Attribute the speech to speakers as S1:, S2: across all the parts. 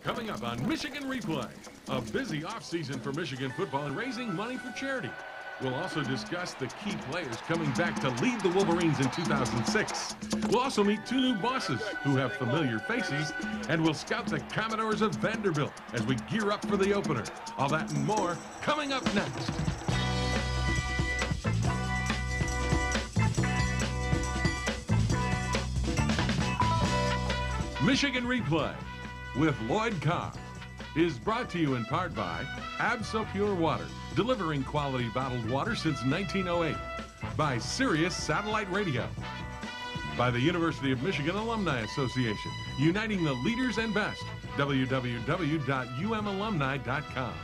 S1: Coming up on Michigan Replay, a busy offseason for Michigan football and raising money for charity. We'll also discuss the key players coming back to lead the Wolverines in 2006. We'll also meet two new bosses who have familiar faces, and we'll scout the Commodores of Vanderbilt as we gear up for the opener. All that and more coming up next. Michigan Replay with Lloyd Carr is brought to you in part by Abso-Pure Water, delivering quality bottled water since 1908, by Sirius Satellite Radio, by the University of Michigan Alumni Association, uniting the leaders and best, www.umalumni.com,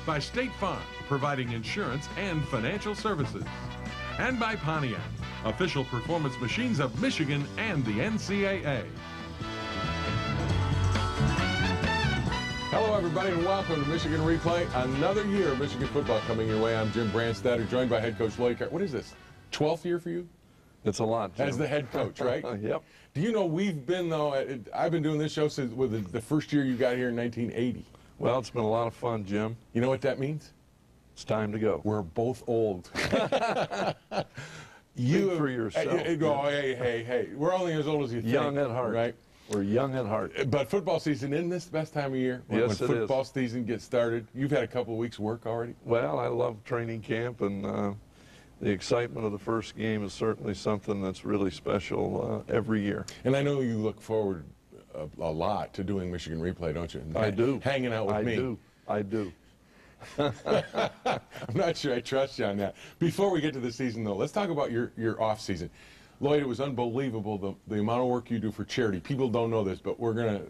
S1: by State Farm, providing insurance and financial services, and by Pontiac, official performance machines of Michigan and the NCAA. Hello, everybody, and welcome to Michigan Replay. Another year of Michigan football coming your way. I'm Jim Brandstatter, joined by head coach Lloyd Carr. What is this, 12th year for you?
S2: It's a lot, Jim.
S1: As the head coach, right?
S2: Yep.
S1: Do you know we've been, though, I've been doing this show since the first year you got here in 1980.
S2: Well, it's been a lot of fun, Jim.
S1: You know what that means?
S2: It's time to go.
S1: We're both old.
S2: You for yourself.
S1: Hey. We're only as old as you think.
S2: Young at heart.
S1: Right?
S2: We're young at heart.
S1: But football season, isn't this the best time of year?
S2: Yes,
S1: when football season gets started. You've had a couple of weeks work already?
S2: Well, I love training camp, and the excitement of the first game is certainly something that's really special every year.
S1: And I know you look forward a lot to doing Michigan Replay, don't you?
S2: I do.
S1: Hanging out with me.
S2: I do.
S1: I'm not sure I trust you on that. Before we get to the season, though, let's talk about your off season. Lloyd, it was unbelievable the amount of work you do for charity. People don't know this, but we're gonna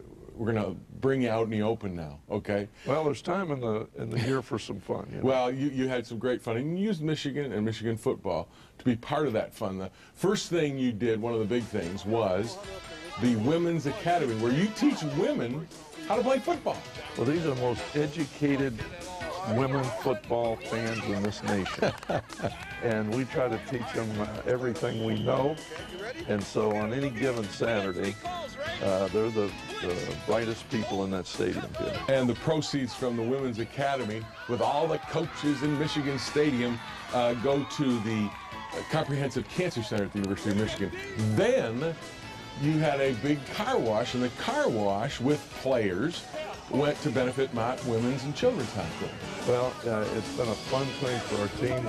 S1: bring you out in the open now, okay?
S2: Well, there's time in the year for some fun. You know?
S1: Well, you had some great fun, and you used Michigan and Michigan football to be part of that fun. The first thing you did, one of the big things, was the Women's Academy, where you teach women how to play football.
S2: Well, these are the most educated women football fans in this nation. And we try to teach them everything we know. And so on any given Saturday, they're the brightest people in that stadium, Jim.
S1: And the proceeds from the Women's Academy, with all the coaches in Michigan Stadium, go to the Comprehensive Cancer Center at the University of Michigan. Then you had a big car wash, and the car wash with players went to benefit Mott Women's and Children's Hospital.
S2: Well, it's been a fun thing for our team.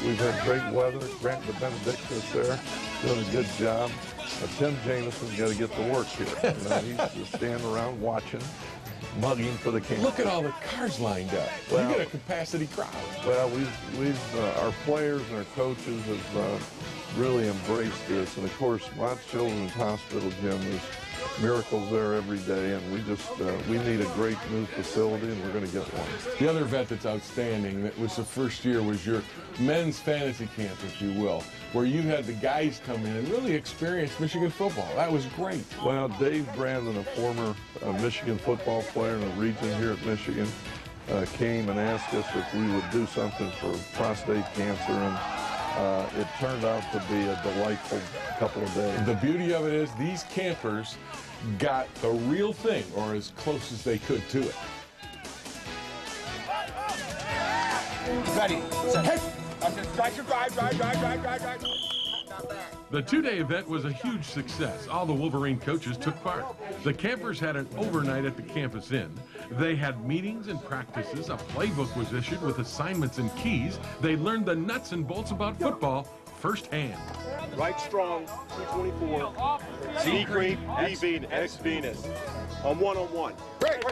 S2: We've had great weather. Grant Benedictus there doing a good job. Tim Jameson's got to get to work here. He's just standing around watching, mugging for the camp.
S1: Look at all the cars lined up. Well, you get a capacity crowd.
S2: Well, our players and our coaches have really embraced this, and of course, Mott Children's Hospital, Jim, is miracles there every day, and we need a great new facility, and we're going to get one.
S1: The other event that's outstanding, that was the first year, was your men's fantasy camp, if you will, where you had the guys come in and really experience Michigan football. That was great.
S2: Well, Dave Brandon, a former Michigan football player in the region here at Michigan, came and asked us if we would do something for prostate cancer, and it turned out to be a delightful couple of days.
S1: The beauty of it is these campers got the real thing, or as close as they could to it.
S3: Ready, set, hit! Drive.
S1: The two-day event was a huge success. All the Wolverine coaches took part. The campers had an overnight at the Campus Inn. They had meetings and practices. A playbook was issued with assignments and keys. They learned the nuts and bolts about football firsthand.
S4: Right strong, 224. C creep, B beat, X Venus. On one-on-one. Break.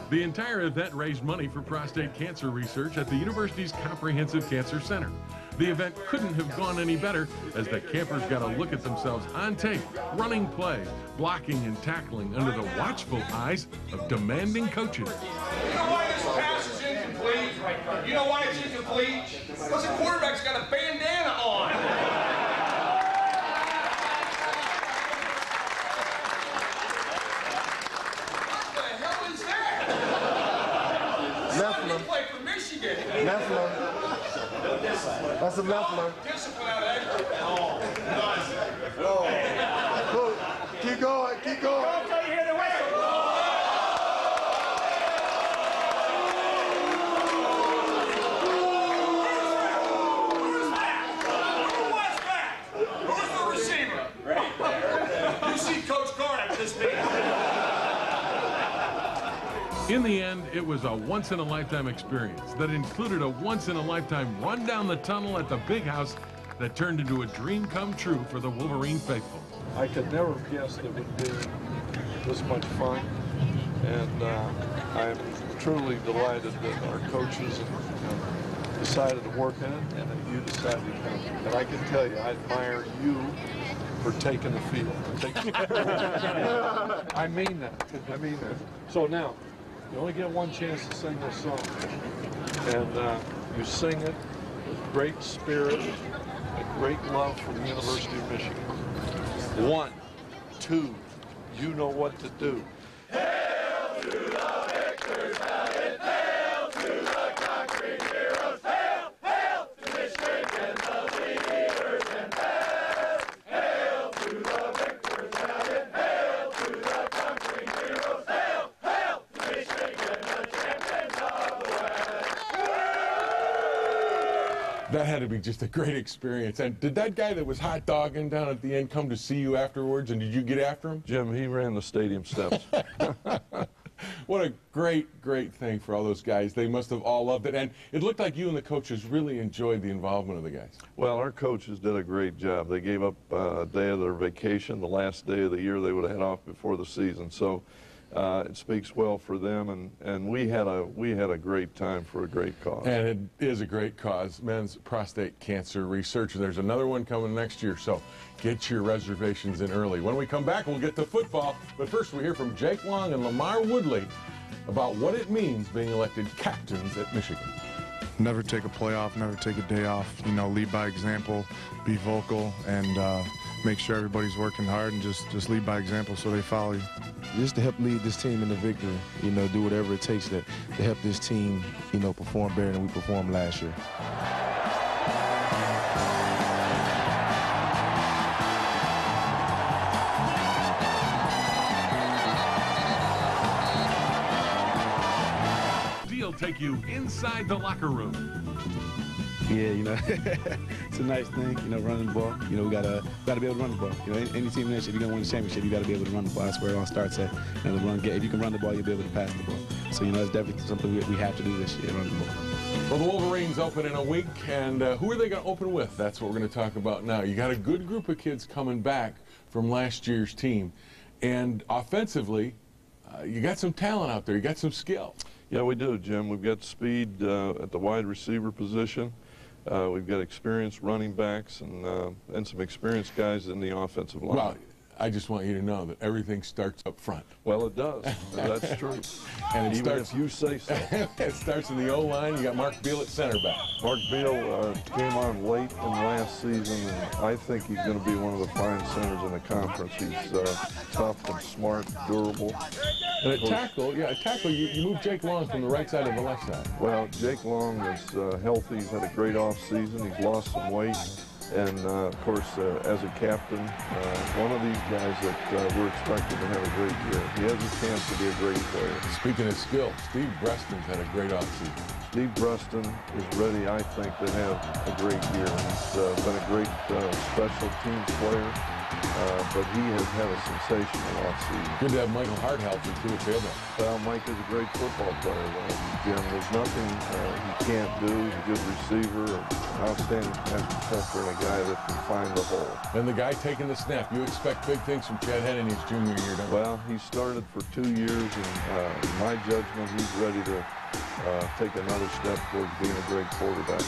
S1: The entire event raised money for prostate cancer research at the university's Comprehensive Cancer Center. The event couldn't have gone any better, as the campers got a look at themselves on tape, running plays, blocking and tackling under the watchful eyes of demanding coaches.
S3: You know why this pass is incomplete? You know why it's incomplete? Because the quarterback's got a bandana on. What the hell is that? Somebody play for Michigan.
S5: Leffler. That's a Leffler.
S3: Discipline out of that.
S5: Keep going.
S3: Don't you hear the whistle?
S1: In the end, it was a once-in-a-lifetime experience that included a once-in-a-lifetime run down the tunnel at the Big House that turned into a dream come true for the Wolverine faithful.
S2: I could never have guessed it would be this much fun, and I'm truly delighted that our coaches decided to work in it, and that you decided to come. And I can tell you, I admire you for taking the field. I mean that. I mean that. So now, you only get one chance to sing this song, and you sing it with great spirit and great love for the University of Michigan. 1, 2, you know what to do.
S6: Hail to the victors, valiant, hail to the conquering heroes, hail, hail to Michigan, the leaders and best. Hail to the victors, valiant, hail to the conquering heroes, hail, hail to Michigan, the champions of the West.
S1: That had to be just a great experience. And did that guy that was hot dogging down at the end come to see you afterwards, and did you get after him?
S2: Jim, he ran the stadium steps.
S1: What a great, great thing for all those guys. They must have all loved it. And it looked like you and the coaches really enjoyed the involvement of the guys.
S2: Well, our coaches did a great job. They gave up a day of their vacation, the last day of the year they would have had off before the season. So it speaks well for them, and we had a great time for a great cause.
S1: And it is a great cause, men's prostate cancer research. There's another one coming next year, so get your reservations in early. When we come back, we'll get to football. But first, we hear from Jake Long and Lamar Woodley about what it means being elected captains at Michigan.
S7: Never take a play off, never take a day off. You know, lead by example, be vocal, and make sure everybody's working hard, and just lead by example so they follow you.
S8: Just to help lead this team into victory, you know, do whatever it takes to help this team, you know, perform better than we performed last year.
S1: He'll take you inside the locker room.
S9: Yeah, you know, it's a nice thing, you know, running the ball. You know, we gotta be able to run the ball. You know, any team in this, if you're gonna win the championship, you gotta be able to run the ball. That's where it all starts at. You know, if you can run the ball, you'll be able to pass the ball. So, you know, that's definitely something we have to do this year, run the ball.
S1: Well, the Wolverines open in a week, and who are they going to open with? That's what we're going to talk about now. You got a good group of kids coming back from last year's team, and offensively, you got some talent out there. You got some skill.
S2: Yeah, we do, Jim. We've got speed at the wide receiver position. We've got experienced running backs and some experienced guys in the offensive line.
S1: Well, I just want you to know that everything starts up front.
S2: Well, it does. That's true.
S1: And it
S2: even
S1: starts,
S2: if you say so.
S1: It starts in the O-line. You got Mark Beal at center back.
S2: Mark Beal came on late in last season, and I think he's going to be one of the fine centers in the conference. He's tough and smart, durable.
S1: And at tackle, you moved Jake Long from the right side to the left side.
S2: Well, Jake Long is healthy. He's had a great offseason. He's lost some weight. And, of course, as a captain, one of these guys that we're expecting to have a great year. He has a chance to be a great player.
S1: Speaking of skill, Steve Breston's had a great offseason.
S2: Steve Breston is ready, I think, to have a great year. He's been a great special teams player, but he has had a sensational offseason.
S1: Good to have Michael Hart healthy, too, at tailback.
S2: Well, Mike is a great football player, Jim. There's nothing he can't do. He's a good receiver, an outstanding pass protector, and a guy that can find the hole.
S1: And the guy taking the snap, you expect big things from Chad Henne in his junior year, don't you?
S2: Well, he started for 2 years, and in my judgment, he's ready to take another step towards being a great quarterback.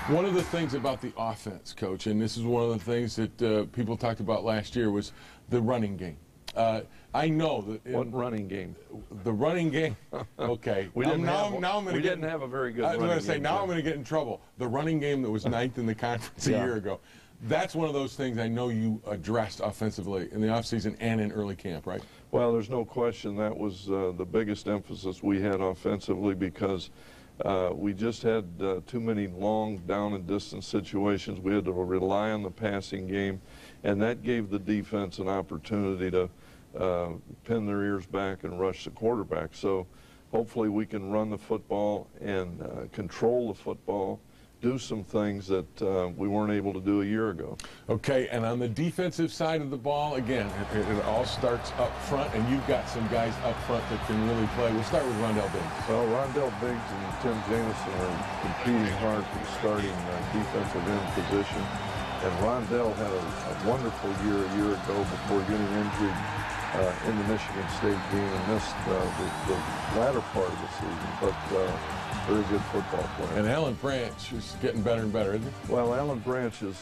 S1: One of the things about the offense, Coach, and this is one of the things that people talked about last year, was the running game. I know that.
S2: What running game?
S1: The running game. Okay.
S2: We didn't have a very good.
S1: I was
S2: going
S1: to say now I'm going to get in trouble. The running game that was ninth in the conference a year ago. That's one of those things I know you addressed offensively in the offseason and in early camp, right?
S2: Well, there's no question that was the biggest emphasis we had offensively, because we just had too many long down and distance situations. We had to rely on the passing game, and that gave the defense an opportunity to pin their ears back and rush the quarterback. So hopefully we can run the football and control the football do some things that we weren't able to do a year ago.
S10: Okay, and on the defensive side of the ball, again, it all starts up front, and you've got some guys up front that can really play. We'll start with Rondell Biggs.
S2: Well, Rondell Biggs and Tim Jameson are competing hard for the starting defensive end position. And Rondell had a wonderful year a year ago before getting injured in the Michigan State game and missed the latter part of the season. But very good football player.
S10: And Alan Branch is getting better and better, isn't he?
S2: Well, Alan Branch is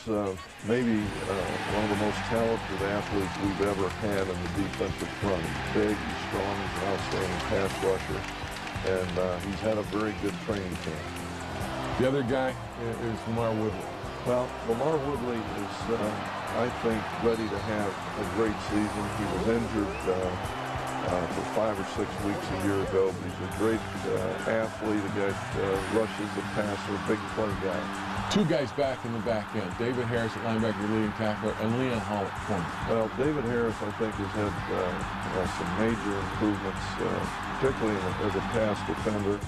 S2: maybe one of the most talented athletes we've ever had in the defensive front. He's big, he's strong, he's an outstanding pass rusher, and he's had a very good training camp.
S10: The other guy is Lamar Woodley.
S2: Well, Lamar Woodley is, I think, ready to have a great season. He was injured for 5 or 6 weeks a year ago, but he's a great athlete, a guy that rushes the passer, a big play guy.
S10: Two guys back in the back end, David Harris at linebacker, leading tackler, and Leon Hall at corner.
S2: Well, David Harris, I think, has had some major improvements, particularly as a pass defender.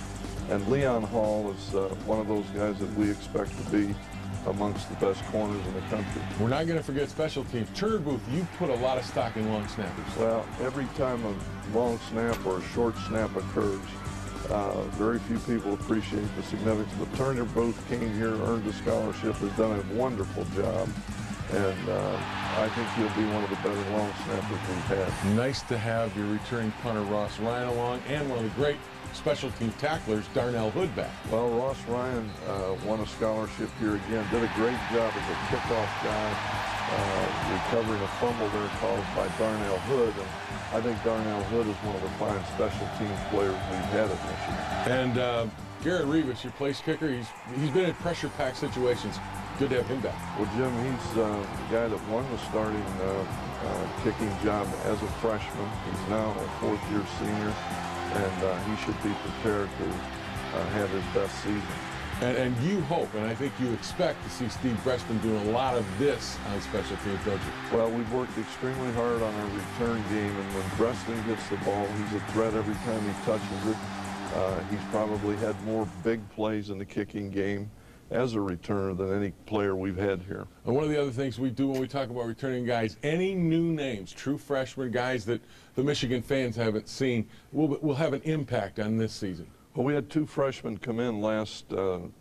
S2: And Leon Hall is one of those guys that we expect to be amongst the best corners in the country.
S10: We're not going to forget special teams. Turner Booth, you put a lot of stock in long snappers.
S2: Well, every time a long snap or a short snap occurs, very few people appreciate the significance. But Turner Booth came here, earned a scholarship, has done a wonderful job, and I think he'll be one of the better long snappers we've had.
S10: Nice to have your returning punter Ross Ryan along, and one of the great special team tacklers, Darnell Hood, back.
S2: Well, Ross Ryan won a scholarship here again, did a great job as a kickoff guy, recovering a fumble there caused by Darnell Hood. And I think Darnell Hood is one of the fine special teams players we've had at Michigan.
S10: And Garrett Rivas, your place kicker, he's been in pressure-packed situations. Good to have him back.
S2: Well, Jim, he's the guy that won the starting kicking job as a freshman. He's now a fourth-year senior, and he should be prepared to have his best season.
S10: And you hope, and I think you expect to see Steve Breaston doing a lot of this on special teams, don't you?
S2: Well, we've worked extremely hard on our return game, and when Breaston gets the ball, he's a threat every time he touches it. He's probably had more big plays in the kicking game as a returner than any player we've had here.
S10: And one of the other things we do when we talk about returning guys, any new names, true freshmen, guys that the Michigan fans haven't seen, will have an impact on this season.
S2: Well, we had two freshmen come in last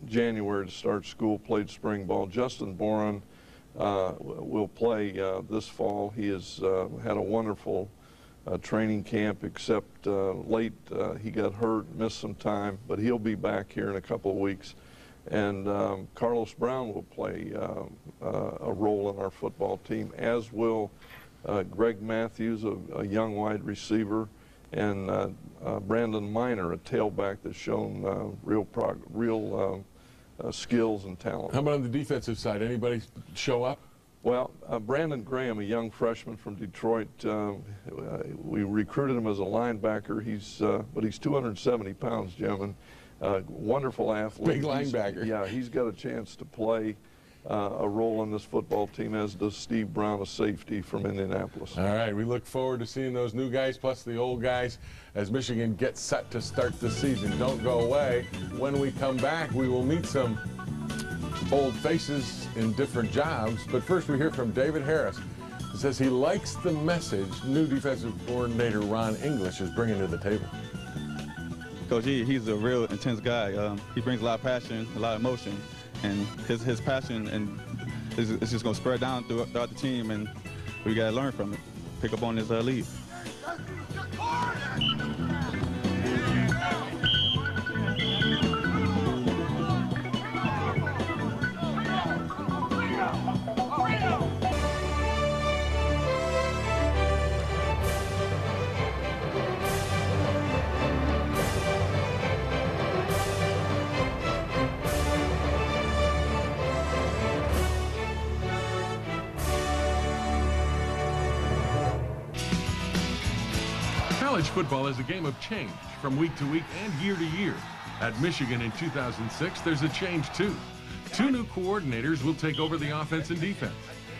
S2: January to start school, played spring ball. Justin Boren will play this fall. He has had a wonderful training camp, except late he got hurt, missed some time, but he'll be back here in a couple of weeks. And Carlos Brown will play a role in our football team, as will Greg Matthews, a young wide receiver, and Brandon Miner, a tailback that's shown real skills and talent.
S10: How about on the defensive side? Anybody show up?
S2: Well, Brandon Graham, a young freshman from Detroit, we recruited him as a linebacker. But he's 270 pounds, Jim, and wonderful athlete.
S10: Big linebacker.
S2: Yeah, he's got a chance to play a role in this football team, as does Steve Brown, a safety from Indianapolis.
S10: All right, we look forward to seeing those new guys plus the old guys as Michigan gets set to start the season. Don't go away. When we come back, we will meet some old faces in different jobs. But first, we hear from David Harris, who says he likes the message new defensive coordinator Ron English is bringing to the table.
S11: Coach E, he's a real intense guy. He brings a lot of passion, a lot of emotion, and his passion and it's just going to spread down throughout the team, and we got to learn from it, pick up on his lead.
S1: College football is a game of change from week to week and year to year. At Michigan in 2006, there's a change too. Two new coordinators will take over the offense and defense.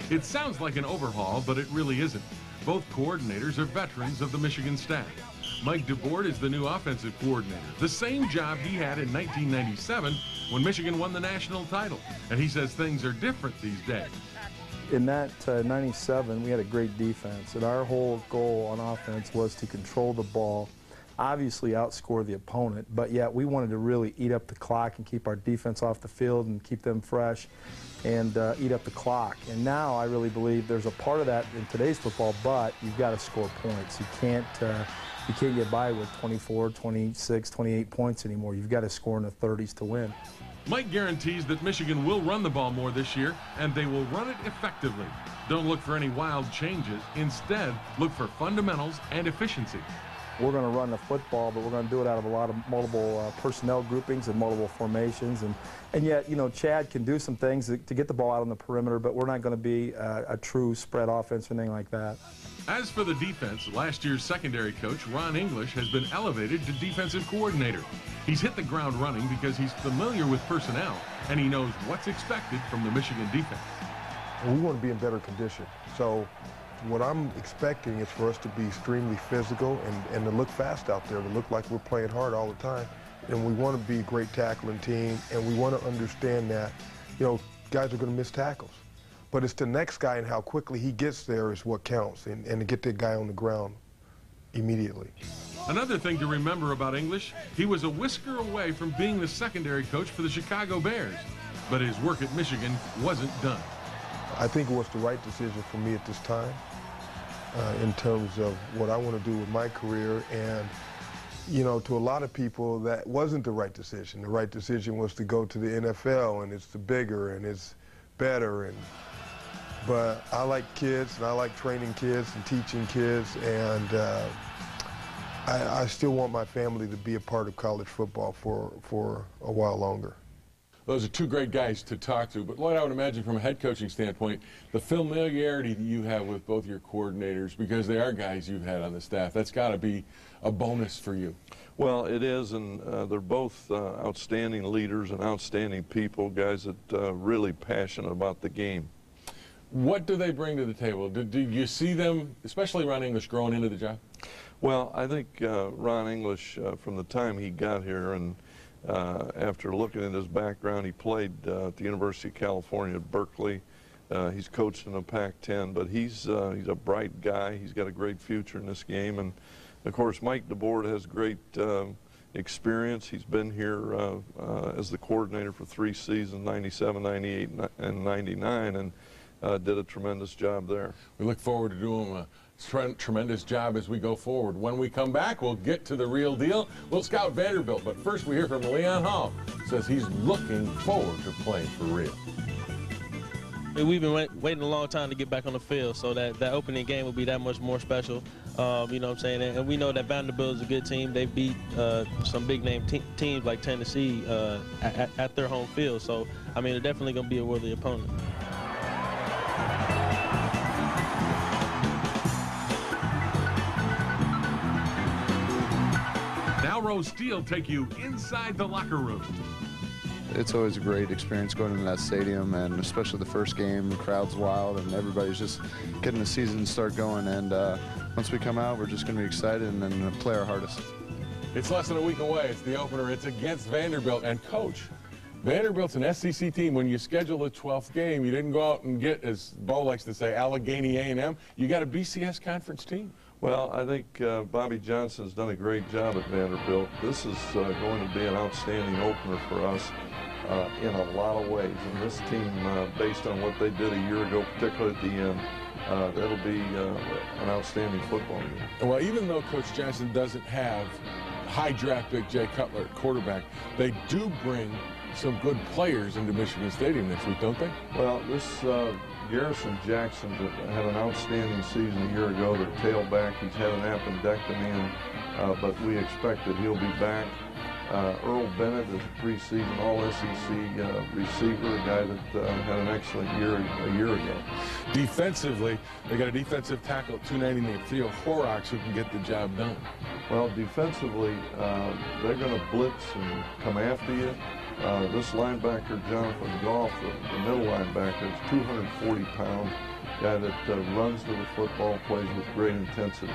S1: It sounds like an overhaul, but it really isn't. Both coordinators are veterans of the Michigan staff. Mike DeBord is the new offensive coordinator, the same job he had in 1997 when Michigan won the national title. And he says things are different these days.
S12: In that 97, we had a great defense, and our whole goal on offense was to control the ball, obviously outscore the opponent, but yet we wanted to really eat up the clock and keep our defense off the field and keep them fresh and eat up the clock. And now I really believe there's a part of that in today's football, but you've got to score points. You can't get by with 24, 26, 28 points anymore. You've got to score in the 30s to win.
S1: Mike guarantees that Michigan will run the ball more this year, and they will run it effectively. Don't look for any wild changes. Instead, look for fundamentals and efficiency.
S12: We're going to run the football, but we're going to do it out of a lot of multiple personnel groupings and multiple formations. And yet, you know, Chad can do some things to get the ball out on the perimeter, but we're not going to be a true spread offense or anything like that.
S1: As for the defense, last year's secondary coach, Ron English, has been elevated to defensive coordinator. He's hit the ground running because he's familiar with personnel, and he knows what's expected from the Michigan defense.
S5: We want to be in better condition. So what I'm expecting is for us to be extremely physical and to look fast out there, to look like we're playing hard all the time. And we want to be a great tackling team, and we want to understand that, you know, guys are going to miss tackles. But it's the next guy and how quickly he gets there is what counts, and to get that guy on the ground immediately.
S1: Another thing to remember about English, he was a whisker away from being the secondary coach for the Chicago Bears, but his work at Michigan wasn't done.
S5: I think it was the right decision for me at this time in terms of what I want to do with my career. And, you know, to a lot of people, that wasn't the right decision. The right decision was to go to the NFL, and it's the bigger and it's better. But I like kids, and I like training kids and teaching kids, and I still want my family to be a part of college football for a while longer.
S10: Those are two great guys to talk to, but Lloyd, I would imagine from a head coaching standpoint, the familiarity that you have with both your coordinators, because they are guys you've had on the staff, that's got to be a bonus for you.
S2: Well, it is, and they're both outstanding leaders and outstanding people, guys that are really passionate about the game.
S10: What do they bring to the table? Do you see them, especially Ron English, growing into the job?
S2: Well, I think Ron English, from the time he got here, and after looking at his background, he played at the University of California at Berkeley. He's coached in the Pac-10, but he's a bright guy. He's got a great future in this game. And, of course, Mike DeBord has great experience. He's been here as the coordinator for 3 seasons, 97, 98, and 99, and did a tremendous job there.
S10: We look forward to doing a tremendous job as we go forward. When we come back, we'll get to the real deal. We'll scout Vanderbilt, but first we hear from Leon Hall. Says he's looking forward to playing for real.
S13: We've been waiting a long time to get back on the field, so that opening game will be that much more special. You know what I'm saying? And we know that Vanderbilt is a good team. They beat some big-name teams like Tennessee at their home field. So, I mean, they're definitely going to be a worthy opponent.
S1: Now Rose Steele take you inside the locker room.
S14: It's always a great experience going into that stadium, and especially the first game, the crowd's wild, and everybody's just getting the season to start going. And once we come out, we're just going to be excited and then play our hardest.
S10: It's less than a week away. It's the opener. It's against Vanderbilt. And, Coach, Vanderbilt's an SEC team. When you schedule the 12th game, you didn't go out and get, as Bo likes to say, Allegheny A&M. You got a BCS conference team.
S2: Well, I think Bobby Johnson's done a great job at Vanderbilt. This is going to be an outstanding opener for us in a lot of ways. And this team, based on what they did a year ago, particularly at the end, that'll be an outstanding football game.
S10: Well, even though Coach Johnson doesn't have high draft pick Jay Cutler at quarterback, they do bring some good players into Michigan Stadium next week, don't they?
S2: Well, this Garrison Jackson had an outstanding season a year ago. Their tailback, he's had an appendectomy, but we expect that he'll be back. Earl Bennett is a preseason All-SEC receiver, a guy that had an excellent year a year ago.
S10: Defensively, they got a defensive tackle at 290 named Theo Horrocks who can get the job done.
S2: Well, defensively, they're going to blitz and come after you. This linebacker, Jonathan Goff, the middle linebacker, is 240 pounds. guy that runs to the football, plays with great intensity.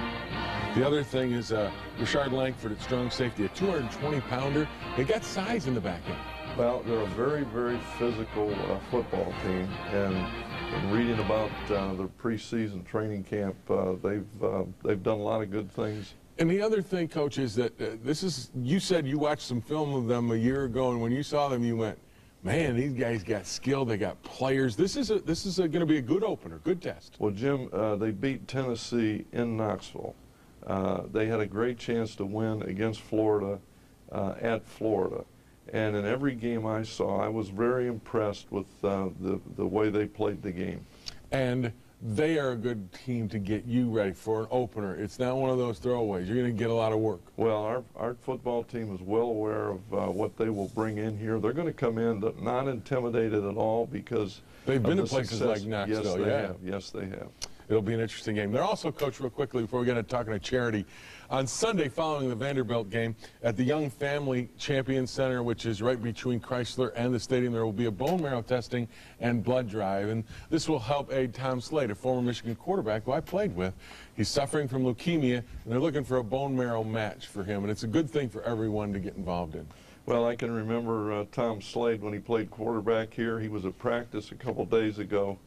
S10: The other thing is Richard Langford at strong safety, a 220-pounder. They got size in the back end.
S2: Well, they're a very, very physical football team, and reading about the preseason training camp, they've done a lot of good things.
S10: And the other thing, Coach, is that you said you watched some film of them a year ago, and when you saw them, you went, man, these guys got skill, they got players. This is going to be a good opener, good test.
S2: Well, Jim, they beat Tennessee in Knoxville. They had a great chance to win against Florida at Florida. And in every game I saw, I was very impressed with the way they played the game.
S10: And they are a good team to get you ready for an opener. It's not one of those throwaways. You're going to get a lot of work.
S2: Well, our football team is well aware of what they will bring in here. They're going to come in not intimidated at all because
S10: they've been to
S2: the
S10: places
S2: success.
S10: like Knoxville.
S2: Yes, they
S10: yeah.
S2: have. Yes, they have.
S10: It'll be an interesting game. They're also, Coach, real quickly before we get into talking to Charity, on Sunday following the Vanderbilt game at the Young Family Champion Center, which is right between Chrysler and the stadium, there will be a bone marrow testing and blood drive. And this will help aid Tom Slade, a former Michigan quarterback who I played with. He's suffering from leukemia, and they're looking for a bone marrow match for him. And it's a good thing for everyone to get involved in.
S2: Well, I can remember Tom Slade when he played quarterback here. He was at practice a couple days ago.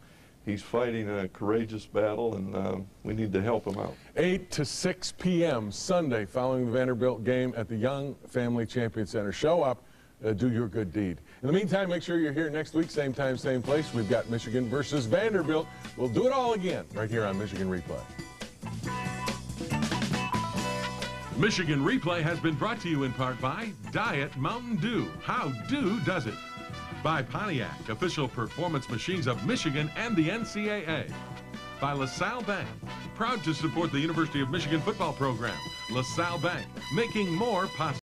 S2: He's fighting a courageous battle, and we need to help him out.
S10: 8 to 6 p.m. Sunday following the Vanderbilt game at the Young Family Champion Center. Show up, do your good deed. In the meantime, make sure you're here next week, same time, same place. We've got Michigan versus Vanderbilt. We'll do it all again right here on Michigan Replay.
S1: Michigan Replay has been brought to you in part by Diet Mountain Dew. How Dew does it. By Pontiac, official performance machines of Michigan and the NCAA. By LaSalle Bank, proud to support the University of Michigan football program. LaSalle Bank, making more possible.